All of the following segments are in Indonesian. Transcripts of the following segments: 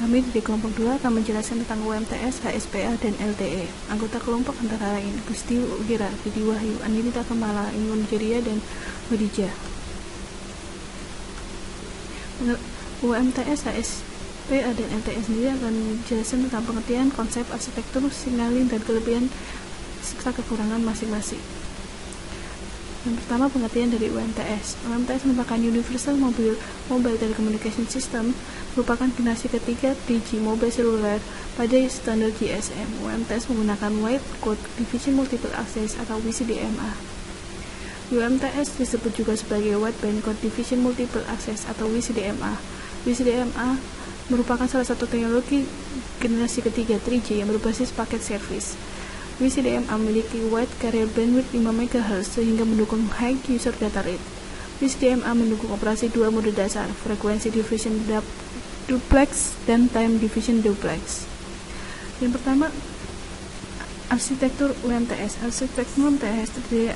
Kami di kelompok 2 akan menjelaskan tentang UMTS, HSPA, dan LTE. Anggota kelompok antara lain Gusti Wira, Didi Wahyu, Anindita Kemala, Ingun Jeria, dan Khadijah. UMTS, HSPA, dan LTE sendiri akan menjelaskan tentang pengertian konsep arsitektur, signaling, dan kelebihan serta kekurangan masing-masing. Yang pertama, pengertian dari UMTS. UMTS merupakan Universal Mobile Telecommunication System, merupakan generasi ketiga 3G mobile seluler pada standar GSM. UMTS menggunakan Wide Code Division Multiple Access atau WCDMA. UMTS disebut juga sebagai Wide Band Code Division Multiple Access atau WCDMA. WCDMA merupakan salah satu teknologi generasi ketiga 3G yang berbasis paket service. WCDMA memiliki wide carrier bandwidth 5 MHz sehingga mendukung high user data rate. WCDMA mendukung operasi dua mode dasar, frekuensi division duplex dan time division duplex. Yang pertama, arsitektur UMTS. Arsitektur UMTS terdiri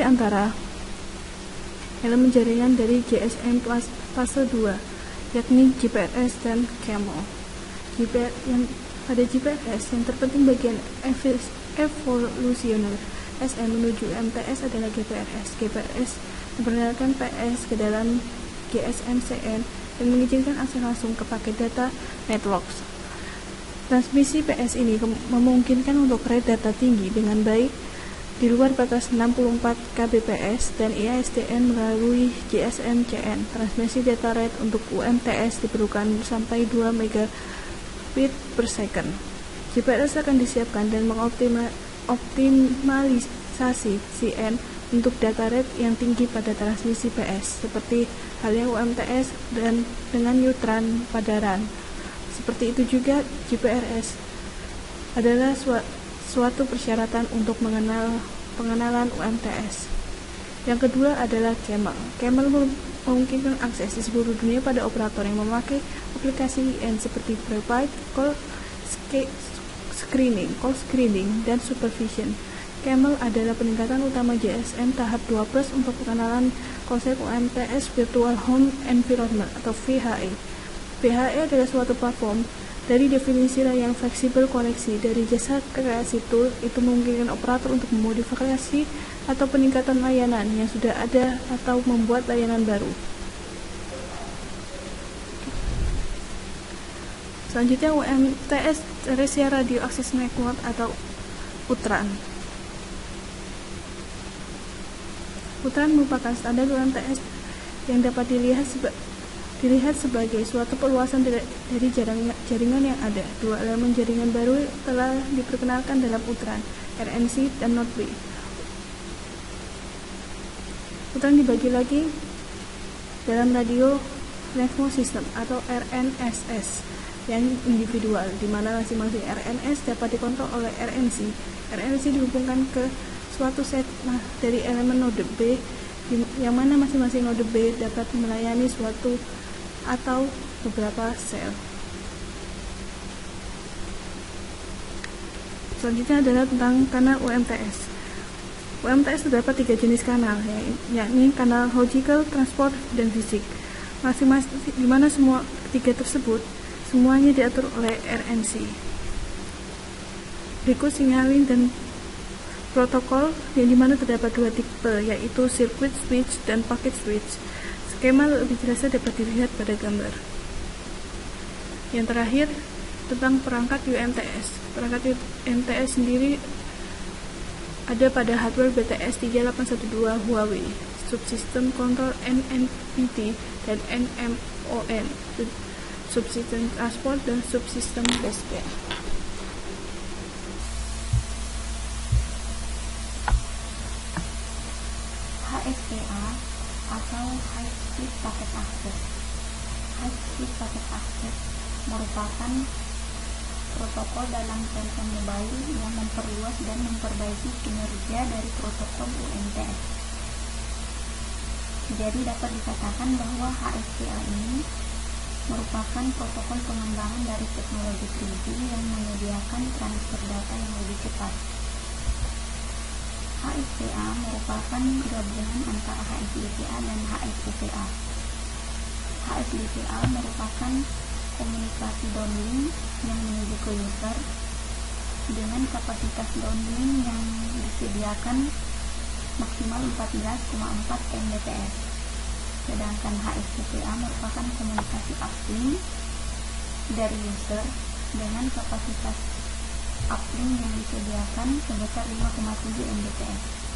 antara elemen jaringan dari GSM fase 2, yakni GPRS dan CAML. Pada GPRS, yang terpenting bagian evolusioner SM menuju MTS adalah GPRS. GPRS memperkenalkan PS ke dalam GSM-CN dan mengizinkan akses langsung ke paket data networks. Transmisi PS ini memungkinkan untuk rate data tinggi dengan baik di luar batas 64 kbps dan ISDN melalui GSM-CN. Transmisi data rate untuk UMTS diperlukan sampai 2 Mbps per second. GPRS akan disiapkan dan mengoptimalisasi CN untuk data rate yang tinggi pada transmisi PS, seperti halnya UMTS dan dengan neutron pada RAN. Seperti itu juga GPRS adalah suatu persyaratan untuk pengenalan UMTS. Yang kedua adalah CAML. CAML memungkinkan akses di seluruh dunia pada operator yang memakai aplikasi IN seperti prepaid, call screening, dan supervision. CAML adalah peningkatan utama GSM tahap 2+ untuk pengenalan konsep UMTS Virtual Home Environment atau VHE. VHE adalah suatu platform dari definisi yang fleksibel koneksi dari jasa kreasi tool. Itu memungkinkan operator untuk memodifikasi atau peningkatan layanan yang sudah ada atau membuat layanan baru. Selanjutnya UMTS Terrestrial Radio Access Network atau UTRAN. UTRAN merupakan standar UMTS yang dapat dilihat sebagai suatu perluasan dari jaringan yang ada. Dua elemen jaringan baru telah diperkenalkan dalam UTRAN, RNC dan Node B. UTRAN dibagi lagi dalam radio network system atau RNSS yang individual, di mana masing-masing RNS dapat dikontrol oleh RNC. RNC dihubungkan ke suatu set dari elemen node B, yang mana masing-masing node B dapat melayani suatu atau beberapa sel. Selanjutnya adalah tentang kanal UMTS. UMTS terdapat 3 jenis kanal, yakni kanal logical, transport, dan fisik. Masing-masing di mana semua ketiga tersebut semuanya diatur oleh RNC. Berikut signaling dan protokol yang dimana terdapat 2 tipe, yaitu circuit switch dan packet switch. Skema lebih jelasnya dapat dilihat pada gambar. Yang terakhir tentang perangkat UMTS. Perangkat UMTS sendiri ada pada hardware BTS 3812 Huawei, subsistem kontrol NNPT dan NMON, subsistem transport dan subsistem baseband. HSPA atau High Speed Packet Access. High Speed Packet Access merupakan protokol dalam telepon mobile yang memperluas dan memperbaiki kinerja dari protokol UMTS. Jadi dapat dikatakan bahwa HSPA ini merupakan protokol pengembangan dari teknologi 3G yang menyediakan transfer data yang lebih cepat. HSPA merupakan gabungan antara HSPA dan HSPA. HSDPA merupakan komunikasi downlink yang menuju ke user dengan kapasitas downlink yang disediakan maksimal 14,4 Mbps. Sedangkan HSDPA merupakan komunikasi uplink dari user dengan kapasitas uplink yang disediakan sebesar 5,7 Mbps.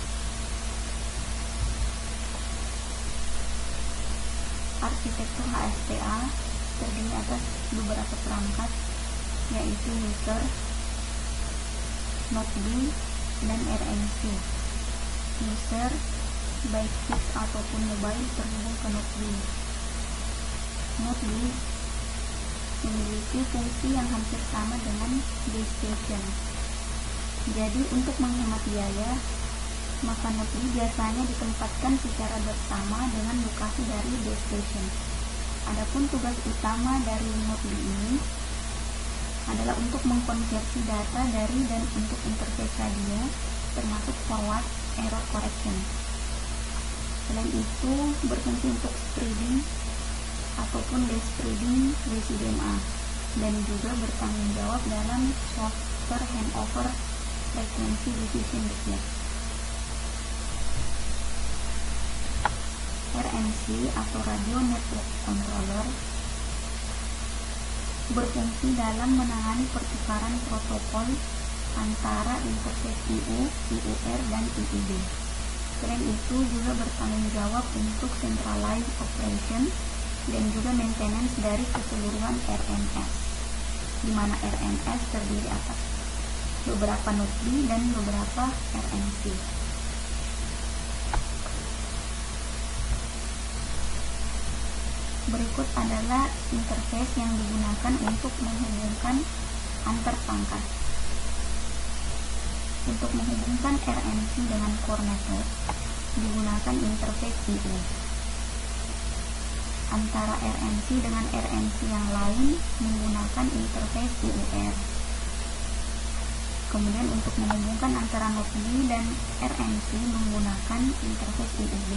Arsitektur HSPA terdiri atas beberapa perangkat, yaitu user, node B, dan RNC. User baik fixed ataupun mobile terhubung ke node B. Node B memiliki fungsi yang hampir sama dengan base station. Jadi untuk menghemat biaya, maka node B biasanya ditempatkan secara bersama dengan lokasi dari base station. Adapun tugas utama dari node B ini adalah untuk mengkonversi data dari dan untuk interface radio, termasuk forward error correction. Selain itu, berfungsi untuk spreading ataupun despreading WCDMA, dan juga bertanggung jawab dalam software handover frequency division decode. RNC atau Radio Network Controller berfungsi dalam menangani pertukaran protokol antara interface IU, IUR, dan IUD. Selain itu juga bertanggung jawab untuk centralized operation dan juga maintenance dari keseluruhan RNS, di mana RNS terdiri atas beberapa node B dan beberapa RNC. Berikut adalah interface yang digunakan untuk menghubungkan antar pangkat. Untuk menghubungkan RNC dengan core network, digunakan interface IU. Antara RNC dengan RNC yang lain menggunakan interface IUR. Kemudian untuk menghubungkan antara node B dan RNC menggunakan interface IUB.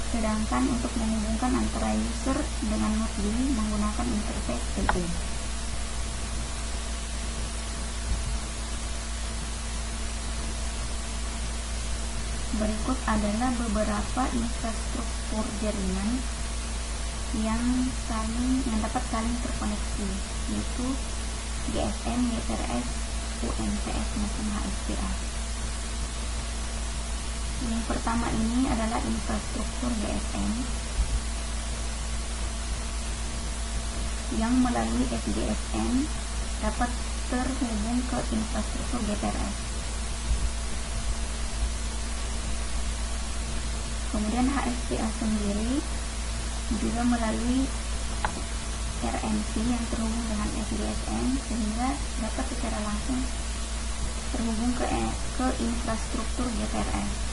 Sedangkan untuk menghubungkan antara user dengan node B menggunakan interface IU. Berikut adalah beberapa infrastruktur jaringan yang dapat saling terkoneksi, yaitu GSM, GPRS, UMTS, maupun HSPA. Yang pertama ini adalah infrastruktur GSM yang melalui SGSM dapat terhubung ke infrastruktur GPRS. Kemudian HSPA sendiri juga melalui RNC yang terhubung dengan SGSM sehingga dapat secara langsung terhubung ke infrastruktur GPRS.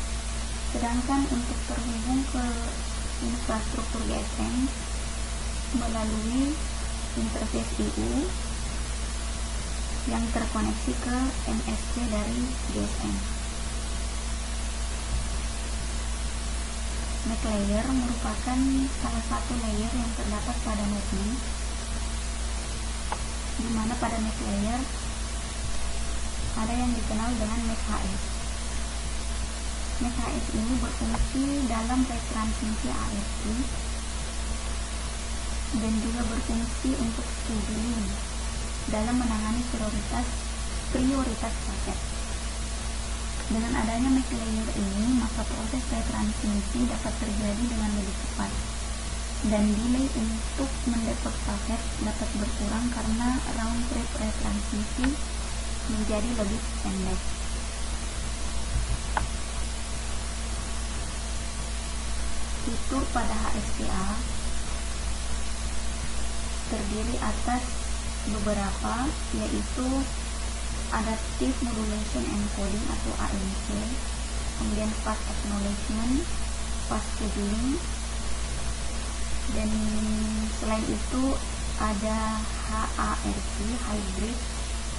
Sedangkan untuk terhubung ke infrastruktur GSM melalui interface IU yang terkoneksi ke MSC dari GSM. MAC layer merupakan salah satu layer yang terdapat pada node B, di mana pada MAC layer ada yang dikenal dengan MAC HS. MAC HS ini berfungsi dalam retransmisi ARP dan juga berfungsi untuk scheduling dalam menangani prioritas paket. Dengan adanya MAC layer ini, maka proses retransmisi dapat terjadi dengan lebih cepat dan delay untuk mendekod paket dapat berkurang karena round trip retransmisi menjadi lebih pendek. Fitur pada HSPA terdiri atas beberapa, yaitu Adaptive Modulation Encoding atau ANC, kemudian Fast Acknowledgement, Fast Scheduling, dan selain itu ada HARQ, Hybrid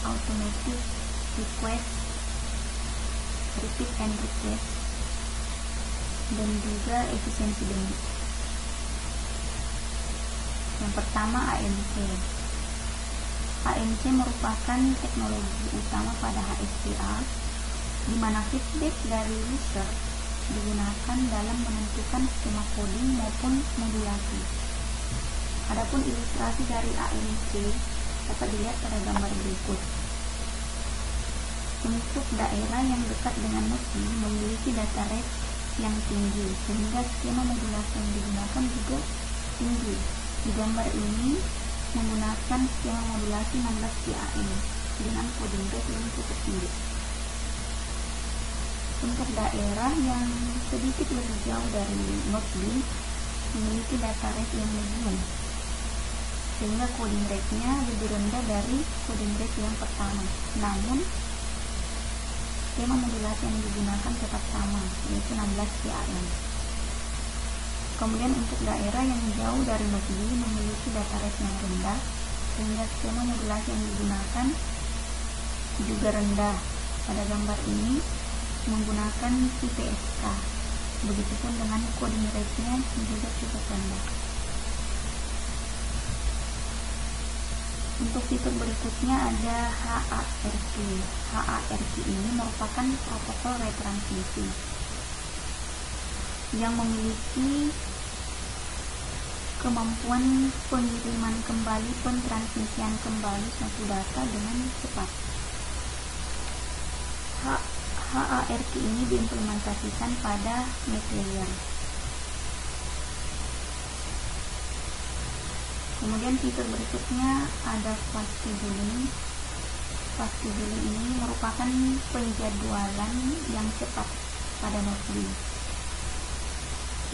Automatic Request, Repeat and Request, dan juga efisiensi bandwidth. Yang pertama AMC. AMC merupakan teknologi utama pada HSPA, di mana feedback dari user digunakan dalam menentukan skema coding maupun modulasi. Adapun ilustrasi dari AMC dapat dilihat pada gambar berikut. Untuk daerah yang dekat dengan node memiliki data rate yang tinggi, sehingga skema modulasi yang digunakan juga tinggi. Di gambar ini menggunakan skema modulasi 16 QAM dengan coding rate yang cukup tinggi. Untuk daerah yang sedikit lebih jauh dari node B memiliki data rate yang medium, sehingga coding rate-nya lebih rendah dari coding rate yang pertama. Namun skema modulasi yang digunakan tetap sama, yaitu 16 QAM. Kemudian untuk daerah yang jauh dari node B memiliki data rate yang rendah, sehingga skema modulasi yang digunakan juga rendah. Pada gambar ini menggunakan CPSK, begitupun dengan coding rate-nya juga cukup rendah. Untuk fitur berikutnya ada HARQ. HARQ ini merupakan protokol retransmisi yang memiliki kemampuan pengiriman kembali, pentransmisian kembali suatu data dengan cepat. HARQ ini diimplementasikan pada mesh layer. Kemudian fitur berikutnya ada fast scheduling. Fast scheduling ini merupakan penjadwalan yang cepat pada node B.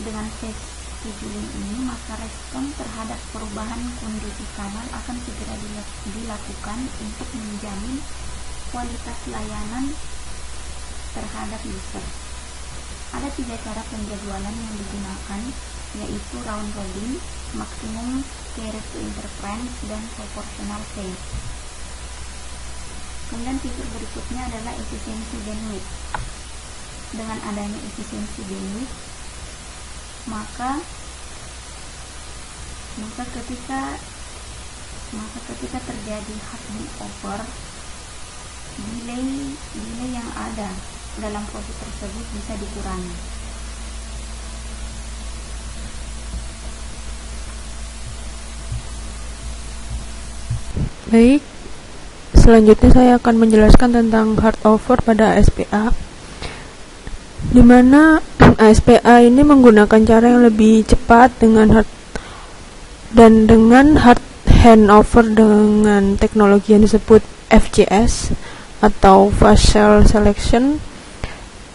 Dengan fast scheduling ini, maka respon terhadap perubahan kondisi kanal akan segera dilakukan untuk menjamin kualitas layanan terhadap user. Ada 3 cara penjadwalan yang digunakan, yaitu round robin, maksimum care to interference, dan proportional phase. Kemudian fitur berikutnya adalah efisiensi bandwidth. Dengan adanya efisiensi bandwidth, maka ketika terjadi hard handover, delay yang ada dalam proses tersebut bisa dikurangi. Baik, selanjutnya saya akan menjelaskan tentang handover pada ASPA, di mana ASPA ini menggunakan cara yang lebih cepat dengan hard handover dengan teknologi yang disebut FCS atau Fast Cell Selection.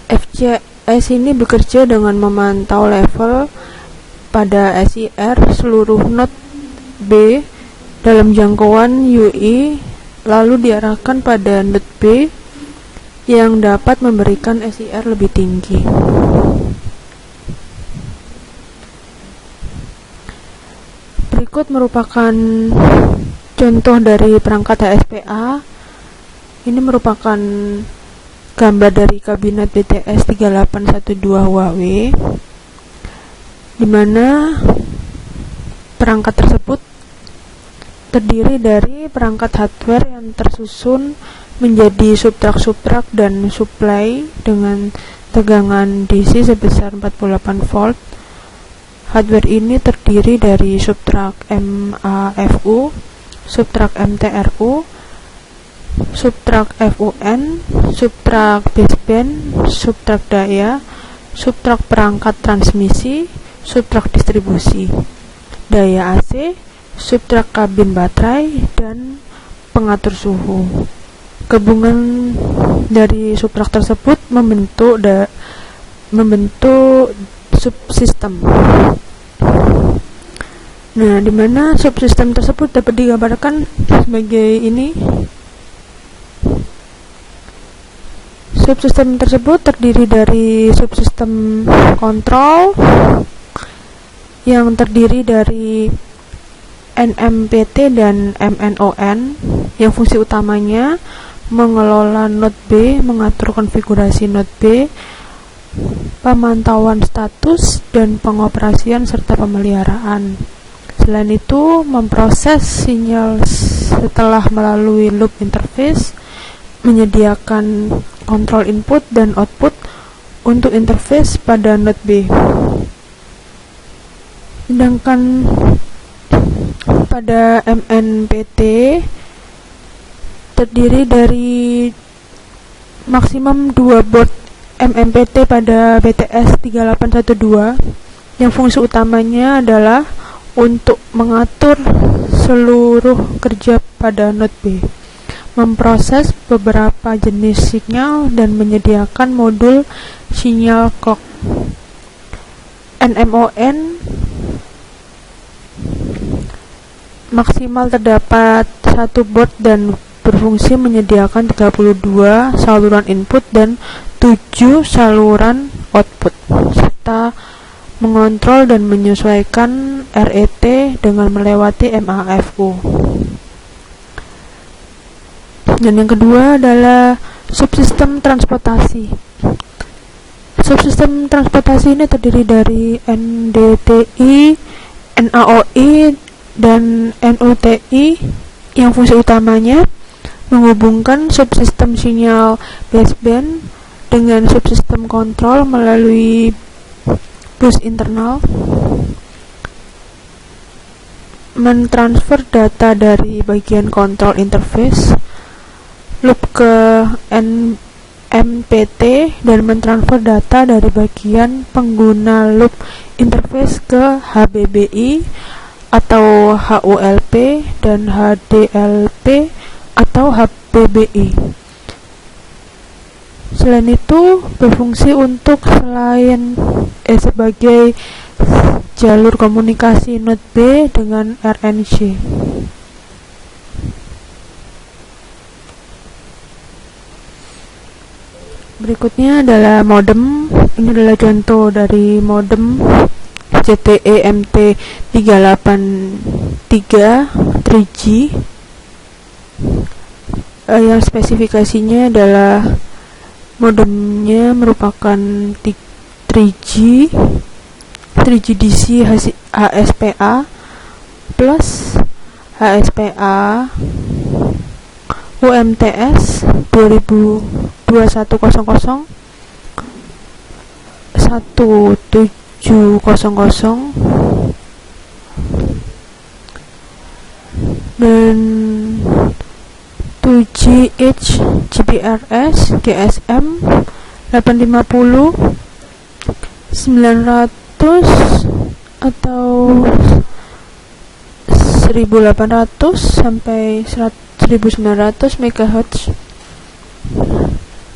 FCS ini bekerja dengan memantau level pada SIR seluruh node B dalam jangkauan UI, lalu diarahkan pada node B yang dapat memberikan SIR lebih tinggi. Berikut merupakan contoh dari perangkat HSPA. Ini merupakan gambar dari kabinet BTS 3812 Huawei, di mana perangkat tersebut terdiri dari perangkat hardware yang tersusun menjadi subtrak dan supply dengan tegangan DC sebesar 48 volt. Hardware ini terdiri dari subtrak MAFU, subtrak MTRU, subtrak FUN, subtrak baseband, subtrak daya, subtrak perangkat transmisi, subtrak distribusi, daya AC, subtrak kabin baterai, dan pengatur suhu. Gabungan dari subtrak tersebut membentuk subsistem. Nah, di mana subsistem tersebut dapat digambarkan sebagai ini. Subsistem tersebut terdiri dari subsistem kontrol yang terdiri dari NMPT dan MNON, yang fungsi utamanya mengelola node B, mengatur konfigurasi node B, pemantauan status dan pengoperasian serta pemeliharaan. Selain itu, memproses sinyal setelah melalui loop interface, menyediakan kontrol input dan output untuk interface pada node B. Sedangkan pada MNPT terdiri dari maksimum 2 board MMPT pada BTS 3812 yang fungsi utamanya adalah untuk mengatur seluruh kerja pada node B, memproses beberapa jenis sinyal dan menyediakan modul sinyal clock. NMON maksimal terdapat 1 board dan berfungsi menyediakan 32 saluran input dan 7 saluran output, serta mengontrol dan menyesuaikan RET dengan melewati MAFU. Dan yang kedua adalah subsistem transportasi. Subsistem transportasi ini terdiri dari NDTI, NAOI, dan NUTI yang fungsi utamanya menghubungkan subsistem sinyal baseband dengan subsistem kontrol melalui bus internal, mentransfer data dari bagian kontrol interface loop ke NMPT dan mentransfer data dari bagian pengguna loop interface ke HBBI atau HULP dan HDLP atau HBBI. Selain itu, berfungsi untuk sebagai jalur komunikasi node B dengan RNC. Berikutnya adalah modem. Ini adalah contoh dari modem ZTE MT383 3G yang spesifikasinya adalah modemnya merupakan 3G DC HSPA plus HSPA UMTS 2100 1700 dan 2GH GPRS GSM 850 900 atau 1800 sampai 1900 MHz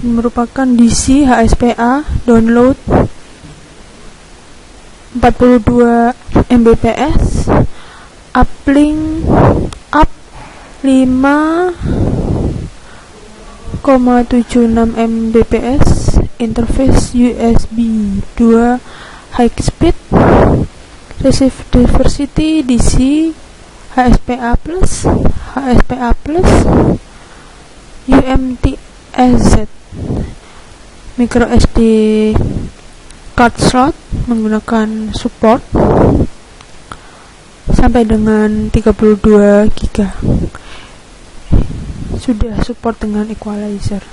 merupakan DC HSPA download 42 Mbps, uplink up 5,76 Mbps, interface USB 2 high speed, receive diversity DC HSPA plus UMTS, micro SD card slot menggunakan support sampai dengan 32 GB. Sudah support dengan equalizer.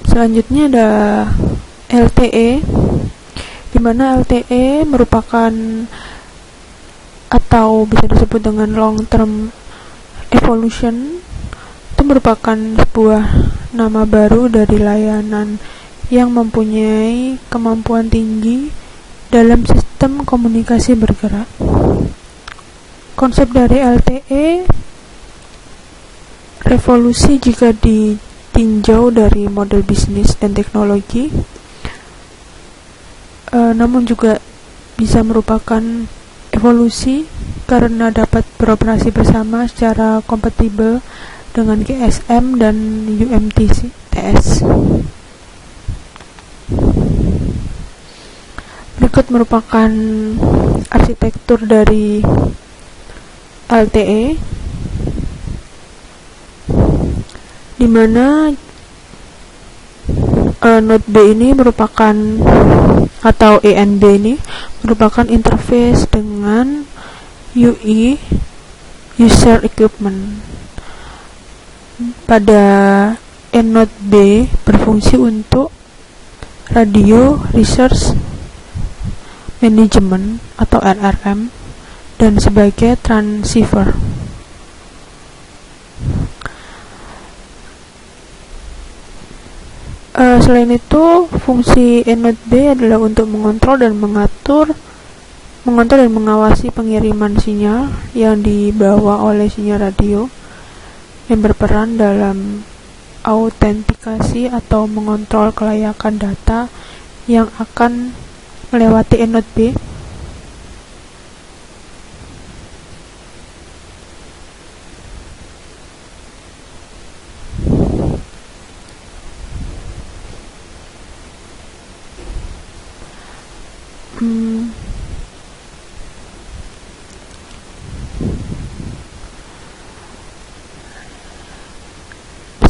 Selanjutnya ada LTE, di mana LTE merupakan atau bisa disebut dengan long term evolution. Itu merupakan sebuah nama baru dari layanan yang mempunyai kemampuan tinggi dalam sistem komunikasi bergerak. Konsep dari LTE revolusi jika ditinjau dari model bisnis dan teknologi, namun juga bisa merupakan evolusi karena dapat beroperasi bersama secara kompatibel dengan GSM dan UMTS. Berikut merupakan arsitektur dari LTE. dimana Node B ini merupakan, atau ENB ini merupakan interface dengan UI, User Equipment. Pada Node B berfungsi untuk Radio Resource Management atau RRM dan sebagai transceiver. Selain itu, fungsi Node B adalah untuk mengontrol dan mengawasi pengiriman sinyal yang dibawa oleh sinyal radio, yang berperan dalam autentikasi atau mengontrol kelayakan data yang akan melewati Node B.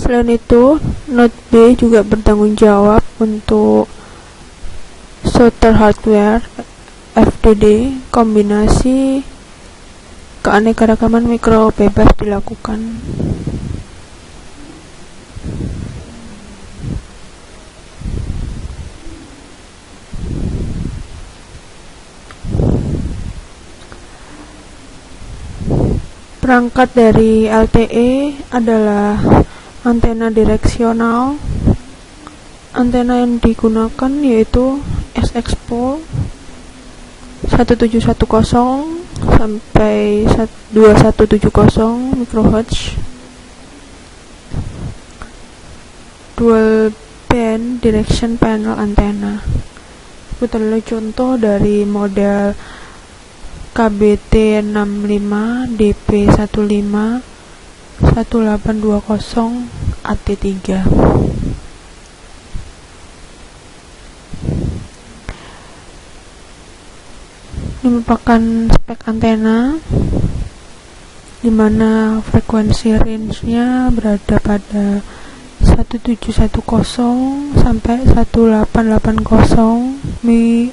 Selain itu, Node B juga bertanggung jawab untuk Software Hardware FDD. Kombinasi keanekaragaman mikro bebas dilakukan. Perangkat dari LTE adalah antena direksional. Antena yang digunakan yaitu SX-POL 1710 sampai 2170 MHz. Dual band direction panel antena. Itu adalah contoh dari model KBT65 DP15 1820 AT3. Ini merupakan spek antena di mana frekuensi range-nya berada pada 1710 sampai 1880 Mi.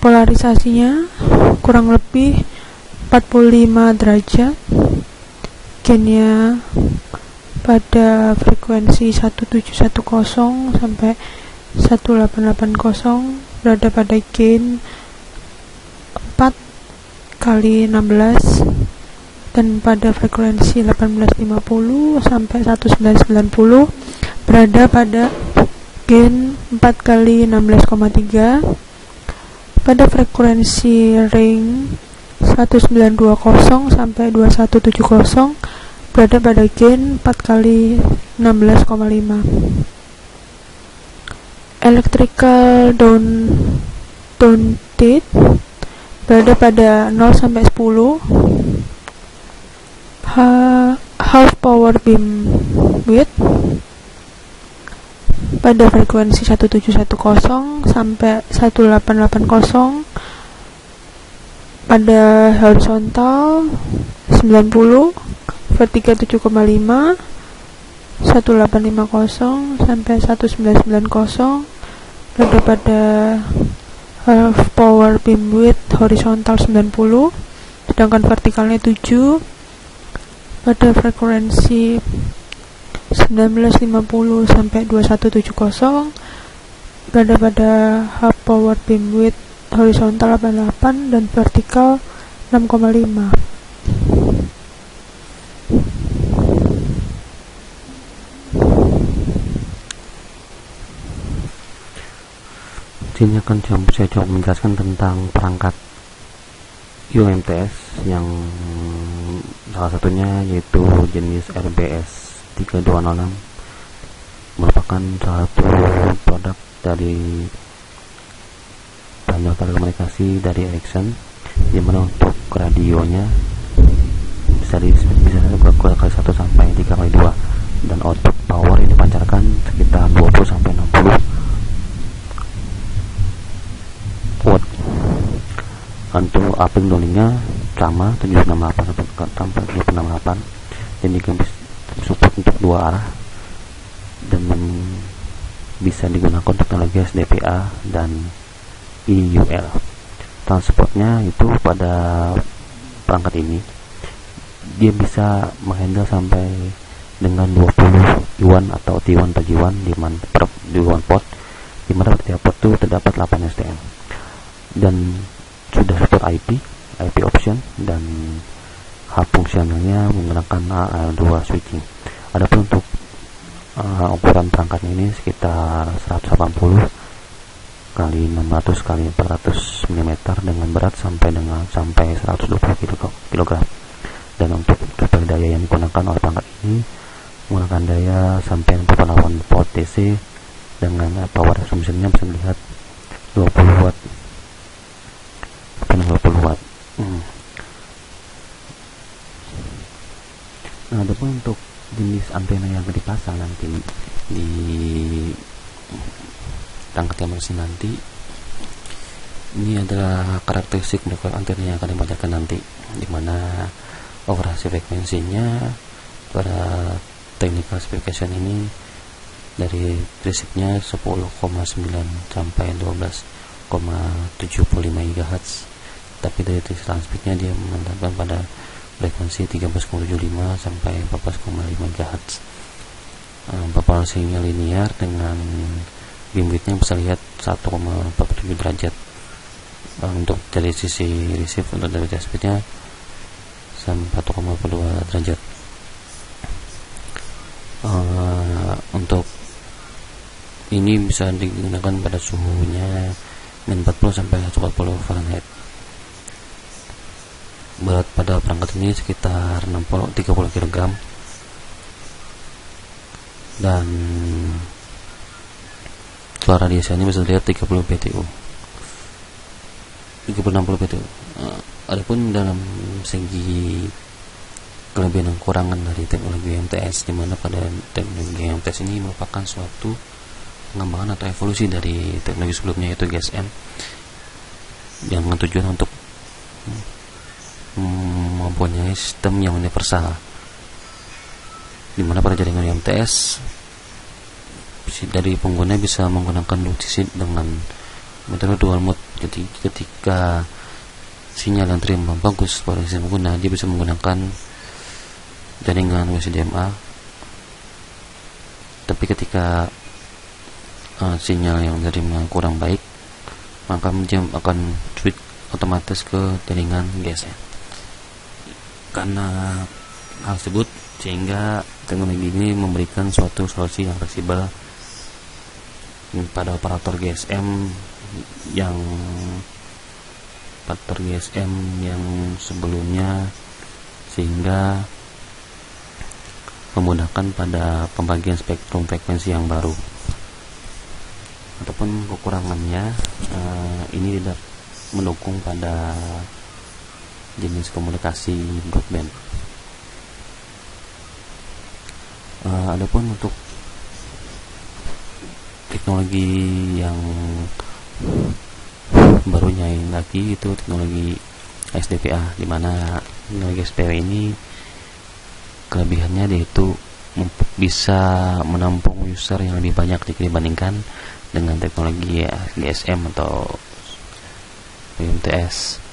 Polarisasinya kurang lebih 45 derajat. Gainnya pada frekuensi 1710 sampai 1880 berada pada gain 4 kali 16, dan pada frekuensi 1850 sampai 1990 berada pada gain 4 kali 16,3. Pada frekuensi ring 1920 sampai 2170 berada pada gain 4 kali 16,5. Electrical downtick berada pada 0 sampai 10. Half power beam width pada frekuensi 1710 sampai 1880. Pada horizontal 90, vertikal 7,5, 1850 sampai 1990 berada pada half power beam width horizontal 90, sedangkan vertikalnya 7. Pada frekuensi 1950 sampai 2170 berada pada half power beam width horizontal 88 dan vertikal 6,5. Sini akan saya coba menjelaskan tentang perangkat UMTS yang salah satunya yaitu jenis RBS 3206, merupakan salah satu produk dari banyak telekomunikasi dari Ericsson, di mana untuk radionya bisa kali 1 sampai 3 kali 2, dan output power yang dipancarkan sekitar 20 sampai 60 watt. Untuk uplink downlinknya sama 768 sampai 768, Jadi support untuk dua arah dan bisa digunakan untuk teknologi SDPA dan IUL. Transportnya itu pada perangkat ini dia bisa menghandle sampai dengan 20 yuan atau T1 per yuan di one port, di mana pada tiap port itu terdapat 8 SDM dan sudah support IP option dan hub fungsionalnya menggunakan AL2 switching. Adapun untuk ukuran perangkatnya ini sekitar 180 kali 600 kali 400 mm dengan berat sampai 120 kg. Dan untuk total daya yang digunakan oleh perangkat ini menggunakan daya sampai 48 volt DC dengan power consumption-nya bisa dilihat 20 watt. Nah, adapun untuk jenis antena yang dipasang nanti di perangkat yang masih nanti, ini adalah karakteristik dari antena yang akan dipancarkan nanti, di mana operasi frekuensinya pada technical specification ini dari prinsipnya 10,9 sampai 12,75 GHz, tapi dari transmiknya dia menetapkan pada frekuensi 13,75 sampai 14,5 GHz. Propagasinya linear dengan beamwidth-nya bisa lihat 1,47 derajat. Untuk dari sisi receive untuk dari transmitnya 4,42 derajat. Untuk ini bisa digunakan pada suhunya min 40 sampai 140 Fahrenheit. Berat pada perangkat ini sekitar 30 kg dan suara radiasinya bisa dilihat 30 BTU 60 BTU. Adapun dalam segi kelebihan dan kekurangan dari teknologi MTS, di mana pada teknologi MTS ini merupakan suatu pengembangan atau evolusi dari teknologi sebelumnya, yaitu GSM, dengan tujuan untuk mempunyai sistem yang universal, di mana pada jaringan MTS dari pengguna bisa menggunakan loop dengan metode dual mode. Jadi ketika sinyal yang terima bagus pada sisi pengguna, dia bisa menggunakan jaringan WCDMA, tapi ketika sinyal yang terima kurang baik, maka dia akan switch otomatis ke jaringan GSM. Karena hal tersebut, sehingga teknologi ini memberikan suatu solusi yang fleksibel pada operator GSM yang sebelumnya, sehingga memudahkan pada pembagian spektrum frekuensi yang baru. Ataupun kekurangannya, ini tidak mendukung pada jenis komunikasi broadband. Adapun untuk teknologi yang barunya lagi itu teknologi SDPA, di mana teknologi SDPA ini kelebihannya yaitu bisa menampung user yang lebih banyak dibandingkan dengan teknologi GSM atau UMTS,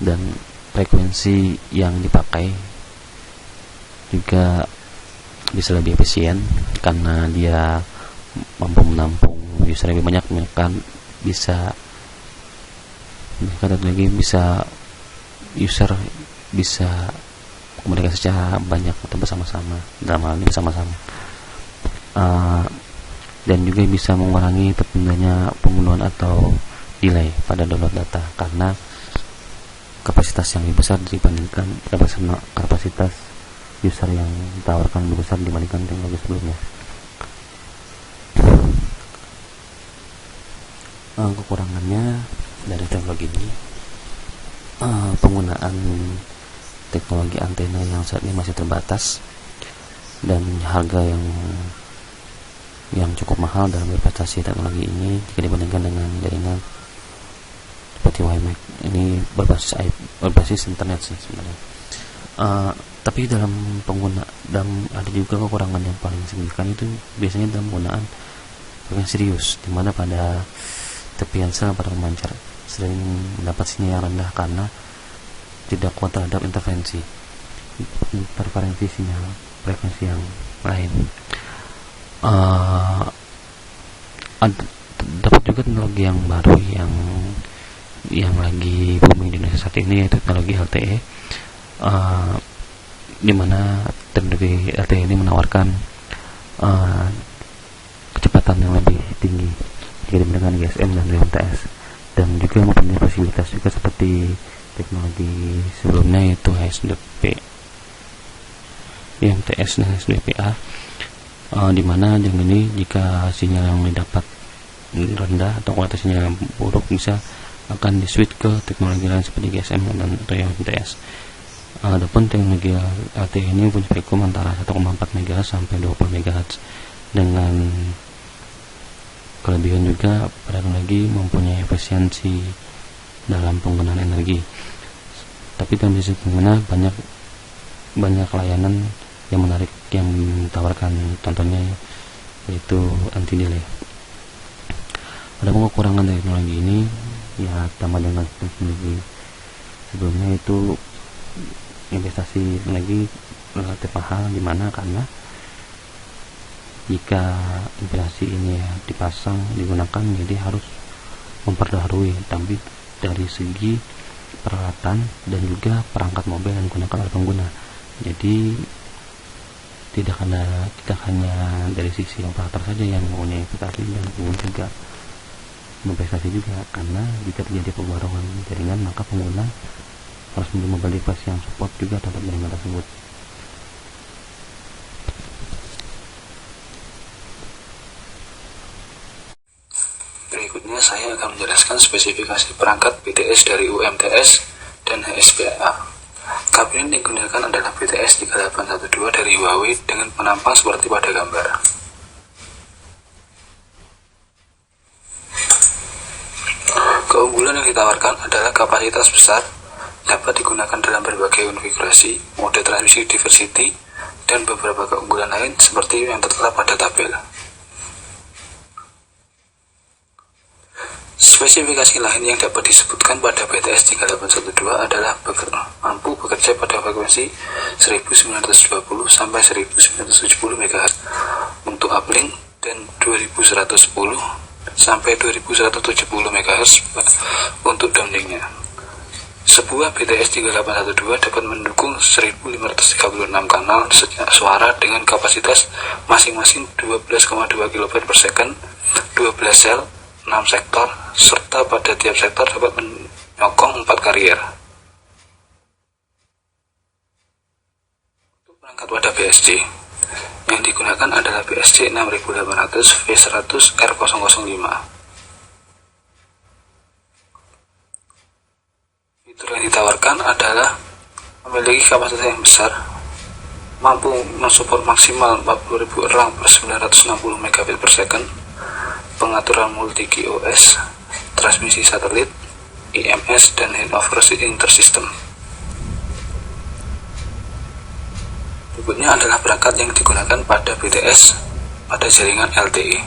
dan frekuensi yang dipakai juga bisa lebih efisien karena dia mampu menampung user lebih banyak. User bisa komunikasi secara banyak atau bersama-sama, dalam hal ini bersama-sama, dan juga bisa mengurangi tertundanya penggunaan atau delay pada download data karena kapasitas yang lebih besar dibandingkan kapasitas user yang ditawarkan lebih besar dibandingkan teknologi sebelumnya. Kekurangannya dari teknologi ini, penggunaan teknologi antena yang saat ini masih terbatas dan harga yang cukup mahal dalam investasi teknologi ini jika dibandingkan dengan jaringan seperti WiMAX. Ini berbasis internet sih sebenarnya. Tapi dalam ada juga kekurangan yang paling signifikan itu biasanya dalam penggunaan yang serius, dimana pada tepian sel pada pemancar sering mendapat sinyal yang rendah karena tidak kuat terhadap interferensi sinyal frekuensi yang lain. Dapat juga teknologi yang baru yang lagi booming di Indonesia saat ini, yaitu teknologi LTE, di mana teknologi LTE ini menawarkan kecepatan yang lebih tinggi jika dibandingkan GSM dan UMTS, dan juga mempunyai fasilitas juga seperti teknologi sebelumnya, yaitu HSDP, UMTS dan HSDPA, di mana dengan ini jika sinyal yang didapat rendah atau kualitasnya yang buruk bisa akan di-switch ke teknologi lain seperti GSM dan atau UMTS. Adapun teknologi LTE ini punya spektrum antara 1,4 MHz sampai 20 MHz, dengan kelebihan juga pada teknologi mempunyai efisiensi dalam penggunaan energi. Tapi dalam sisi pengguna banyak layanan yang menarik yang ditawarkan, contohnya yaitu anti delay. Ada kekurangan dari teknologi ini ya, sama dengan teknologi sebelumnya, itu investasi teknologi relatif mahal, dimana karena jika investasi ini digunakan jadi harus memperbaharui, tapi dari segi peralatan dan juga perangkat mobile yang digunakan oleh pengguna. Jadi tidak hanya dari sisi operator saja yang mempunyai investasi, dan pengguna juga investasi juga, karena jika terjadi pembaruan jaringan maka pengguna harus membeli mobile device yang support juga terhadap jaringan tersebut. Berikutnya saya akan menjelaskan spesifikasi perangkat BTS dari UMTS dan HSPA. Kabel yang digunakan adalah BTS 3812 dari Huawei dengan penampang seperti pada gambar. Keunggulan yang ditawarkan adalah kapasitas besar, dapat digunakan dalam berbagai konfigurasi, mode transmisi diversity, dan beberapa keunggulan lain seperti yang tertera pada tabel. Spesifikasi lain yang dapat disebutkan pada BTS 3812 adalah mampu bekerja pada frekuensi 1920 sampai 1970 MHz untuk uplink dan 2110 sampai 2170 MHz untuk downlinknya. Sebuah BTS 3812 dapat mendukung 1536 kanal suara dengan kapasitas masing-masing 12,2 kb per second, 12 sel, 6 sektor, serta pada tiap sektor dapat menyokong 4 karier. Untuk perangkat wadah BSD yang digunakan adalah BSD 6800 V100 R005. Fitur yang ditawarkan adalah memiliki kapasitas yang besar, mampu mensupport maksimal 40.000 erlang per 960 megabit per second, pengaturan multi QoS, transmisi satelit, IMS, dan handover intersystem. Berikutnya adalah perangkat yang digunakan pada BTS pada jaringan LTE.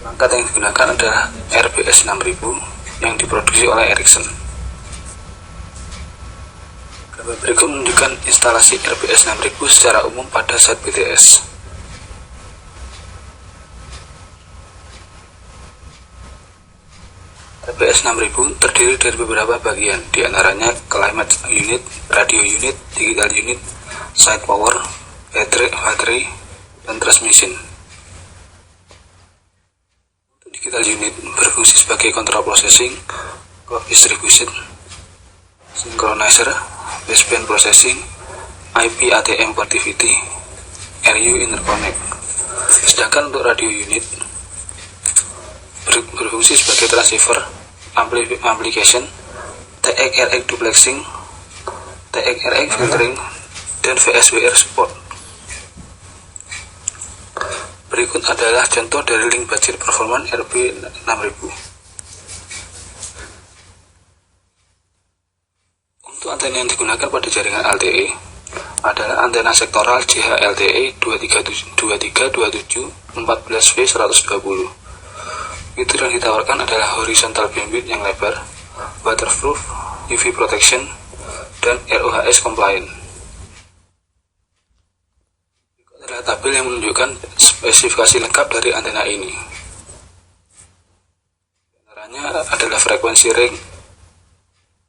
Perangkat yang digunakan adalah RBS 6000 yang diproduksi oleh Ericsson. Gambar berikut menunjukkan instalasi RBS 6000 secara umum pada set BTS. RBS 6000 terdiri dari beberapa bagian, diantaranya climate unit, radio unit, digital unit, side power, baterai, dan transmission. Untuk digital unit berfungsi sebagai control processing, clock distribution, synchronizer, baseband processing, IP ATM connectivity, RU interconnect. Sedangkan untuk radio unit berfungsi sebagai transceiver, application, TX-RX duplexing, TX-RX filtering, dan VSWR support. Berikut adalah contoh dari link budget performance RB6000. antena yang digunakan pada jaringan LTE adalah antena sektoral JHLTE 232714V120. Fitur yang ditawarkan adalah horizontal bandwidth yang lebar, waterproof, UV protection, dan RoHS compliant. Berikut adalah tabel yang menunjukkan spesifikasi lengkap dari antena ini. Antaranya adalah frekuensi range,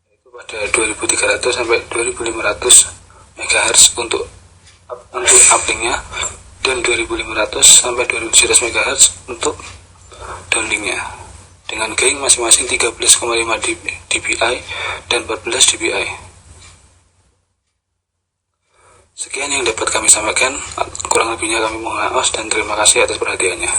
yaitu pada 2300 sampai 2500 MHz untuk uplink-nya, dan 2500 sampai 2700 MHz untuk downlink-nya, dengan gain masing-masing 13,5 dBi dan 14 dBi. Sekian yang dapat kami sampaikan, kurang lebihnya kami mohon maaf dan terima kasih atas perhatiannya.